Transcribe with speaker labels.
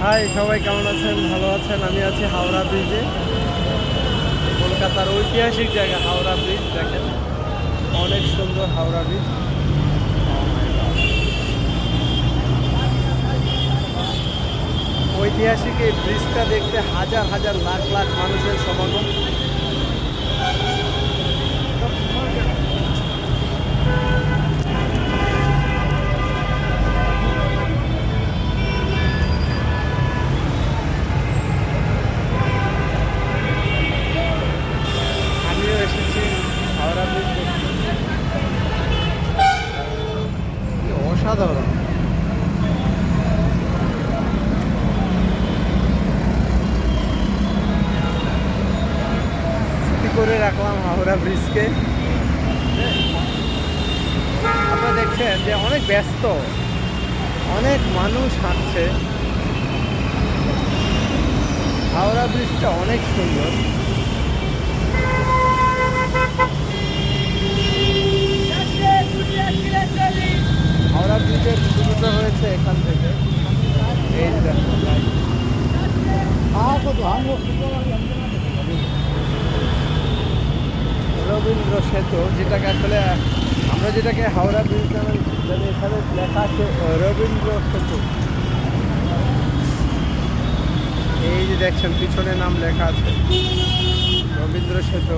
Speaker 1: High, সবাই কেমন আছেন? ভালো আছেন? আমি আছি হাওড়া ব্রিজে। কলকাতার ঐতিহাসিক জায়গা হাওড়া ব্রিজ। দেখেন, অনেক সুন্দর হাওড়া ব্রিজ। ঐতিহাসিক এই ব্রিজটা দেখতে হাজার হাজার লাখ লাখ মানুষের সমাগম। আমিও এসেছি হাওড়া ব্রিজ দেখতে। কি অসাধারণ! স্মৃতি করে রাখলাম হাওড়া ব্রিজকে। আপনারা দেখছেন যে অনেক ব্যস্ত, অনেক মানুষ হাঁটছে। হাওড়া ব্রিজটা অনেক সুন্দর। হাওড়া ব্রিজের শুরুটা হয়েছে এখান থেকে। এই যে দেখুন, রবীন্দ্র সেতু, যেটাকে আসলে আমরা যেটাকে হাওড়া ব্রিজ নামে জানি, এখানে লেখা আছে রবীন্দ্র সেতু। এই যে দেখছেন পিছনে নাম লেখা আছে রবীন্দ্র সেতু।